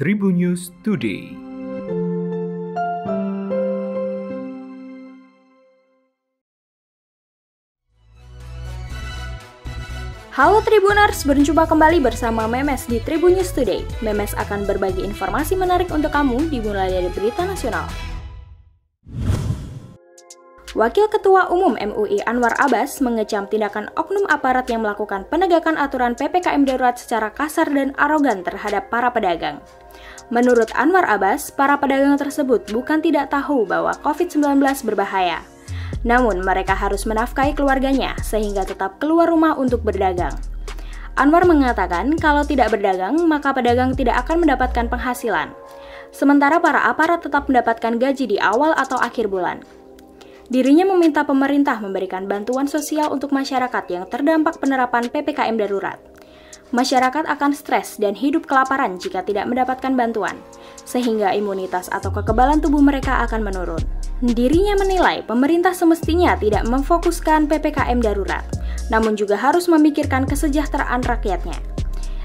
Tribun News Today. Halo Tribuners, berjumpa kembali bersama Memes di Tribun News Today. Memes akan berbagi informasi menarik untuk kamu dimulai dari berita nasional. Wakil Ketua Umum MUI Anwar Abbas mengecam tindakan oknum aparat yang melakukan penegakan aturan PPKM darurat secara kasar dan arogan terhadap para pedagang. Menurut Anwar Abbas, para pedagang tersebut bukan tidak tahu bahwa COVID-19 berbahaya. Namun mereka harus menafkahi keluarganya sehingga tetap keluar rumah untuk berdagang. Anwar mengatakan kalau tidak berdagang maka pedagang tidak akan mendapatkan penghasilan. Sementara para aparat tetap mendapatkan gaji di awal atau akhir bulan. Dirinya meminta pemerintah memberikan bantuan sosial untuk masyarakat yang terdampak penerapan PPKM darurat. Masyarakat akan stres dan hidup kelaparan jika tidak mendapatkan bantuan, sehingga imunitas atau kekebalan tubuh mereka akan menurun. Dirinya menilai pemerintah semestinya tidak memfokuskan PPKM darurat, namun juga harus memikirkan kesejahteraan rakyatnya.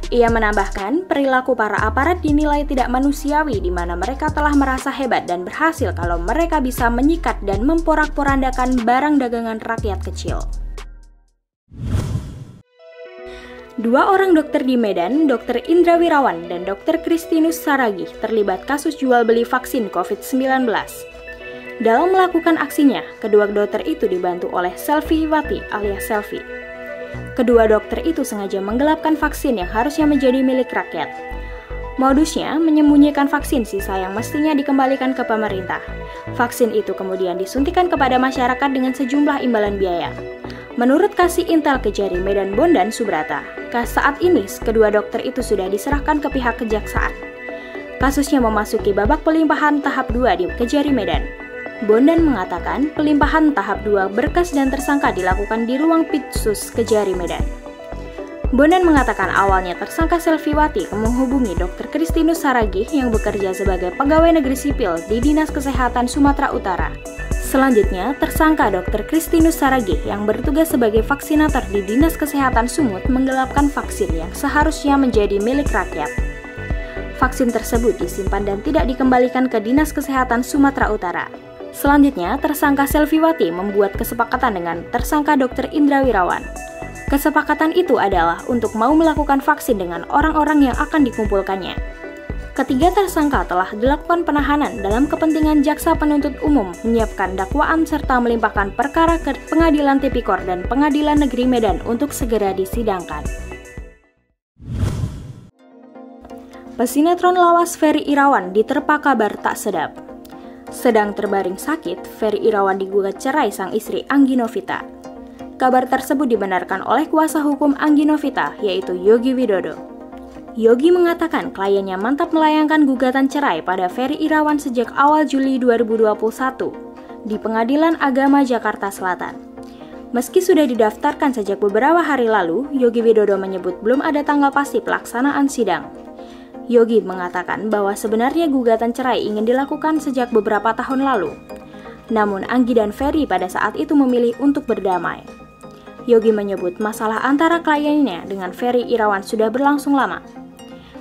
Ia menambahkan, perilaku para aparat dinilai tidak manusiawi di mana mereka telah merasa hebat dan berhasil kalau mereka bisa menyikat dan memporak-porandakan barang dagangan rakyat kecil. Dua orang dokter di Medan, Dr. Indra Wirawan dan Dr. Kristinus Saragih, terlibat kasus jual beli vaksin COVID-19. Dalam melakukan aksinya, kedua dokter itu dibantu oleh Selvi Wati alias Selvi. Kedua dokter itu sengaja menggelapkan vaksin yang harusnya menjadi milik rakyat. Modusnya menyembunyikan vaksin sisa yang mestinya dikembalikan ke pemerintah. Vaksin itu kemudian disuntikan kepada masyarakat dengan sejumlah imbalan biaya. Menurut Kasih Intel Kejari Medan Bondan Subrata, saat ini kedua dokter itu sudah diserahkan ke pihak kejaksaan. Kasusnya memasuki babak pelimpahan tahap 2 di Kejari Medan. Bondan mengatakan pelimpahan tahap 2 berkas dan tersangka dilakukan di ruang Pitsus Kejari Medan. Bondan mengatakan awalnya tersangka Selviwati menghubungi Dr. Kristinus Saragih yang bekerja sebagai pegawai negeri sipil di Dinas Kesehatan Sumatera Utara. Selanjutnya, tersangka Dr. Kristinus Saragih yang bertugas sebagai vaksinator di Dinas Kesehatan Sumut menggelapkan vaksin yang seharusnya menjadi milik rakyat. Vaksin tersebut disimpan dan tidak dikembalikan ke Dinas Kesehatan Sumatera Utara. Selanjutnya, tersangka Selviwati membuat kesepakatan dengan tersangka Dr. Indra Wirawan. Kesepakatan itu adalah untuk mau melakukan vaksin dengan orang-orang yang akan dikumpulkannya. Ketiga tersangka telah dilakukan penahanan dalam kepentingan jaksa penuntut umum menyiapkan dakwaan serta melimpahkan perkara ke Pengadilan Tipikor dan Pengadilan Negeri Medan untuk segera disidangkan. Pesinetron lawas Ferry Irawan diterpa kabar tak sedap. Sedang terbaring sakit, Ferry Irawan digugat cerai sang istri Anggi Novita. Kabar tersebut dibenarkan oleh kuasa hukum Anggi Novita, yaitu Yogi Widodo. Yogi mengatakan kliennya mantap melayangkan gugatan cerai pada Ferry Irawan sejak awal Juli 2021 di Pengadilan Agama Jakarta Selatan. Meski sudah didaftarkan sejak beberapa hari lalu, Yogi Widodo menyebut belum ada tanggal pasti pelaksanaan sidang. Yogi mengatakan bahwa sebenarnya gugatan cerai ingin dilakukan sejak beberapa tahun lalu. Namun Anggi dan Ferry pada saat itu memilih untuk berdamai. Yogi menyebut masalah antara kliennya dengan Ferry Irawan sudah berlangsung lama.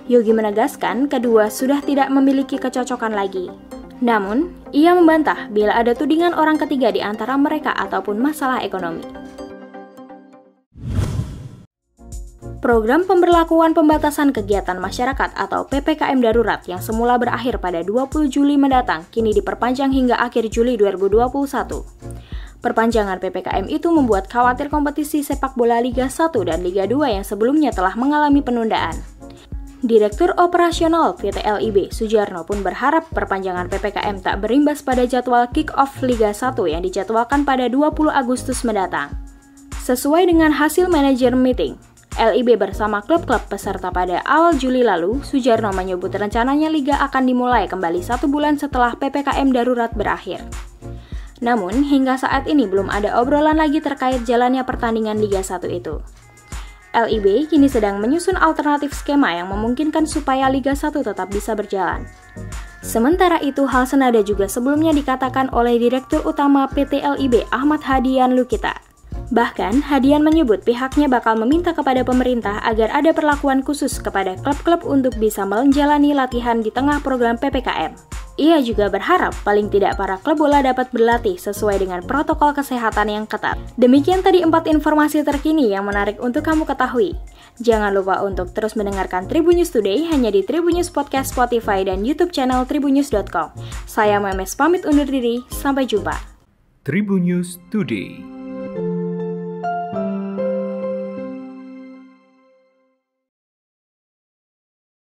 Yogi menegaskan kedua sudah tidak memiliki kecocokan lagi. Namun, ia membantah bila ada tudingan orang ketiga di antara mereka ataupun masalah ekonomi. Program Pemberlakuan Pembatasan Kegiatan Masyarakat atau PPKM Darurat yang semula berakhir pada 20 Juli mendatang kini diperpanjang hingga akhir Juli 2021. Perpanjangan PPKM itu membuat khawatir kompetisi sepak bola Liga 1 dan Liga 2 yang sebelumnya telah mengalami penundaan. Direktur Operasional PT LIB, Sujarno pun berharap perpanjangan PPKM tak berimbas pada jadwal kick-off Liga 1 yang dijadwalkan pada 20 Agustus mendatang. Sesuai dengan hasil manajer meeting, LIB bersama klub-klub peserta pada awal Juli lalu, Sujarno menyebut rencananya Liga akan dimulai kembali 1 bulan setelah PPKM darurat berakhir. Namun, hingga saat ini belum ada obrolan lagi terkait jalannya pertandingan Liga 1 itu. LIB kini sedang menyusun alternatif skema yang memungkinkan supaya Liga 1 tetap bisa berjalan. Sementara itu, hal senada juga sebelumnya dikatakan oleh Direktur Utama PT LIB Ahmad Hadian Lukita. Bahkan, Hadian menyebut pihaknya bakal meminta kepada pemerintah agar ada perlakuan khusus kepada klub-klub untuk bisa menjalani latihan di tengah program PPKM. Ia juga berharap paling tidak para klub bola dapat berlatih sesuai dengan protokol kesehatan yang ketat. Demikian tadi 4 informasi terkini yang menarik untuk kamu ketahui. Jangan lupa untuk terus mendengarkan Tribun News Today hanya di Tribun News Podcast, Spotify, dan YouTube channel tribunnews.com. Saya Memes pamit undur diri, sampai jumpa. Tribun News Today.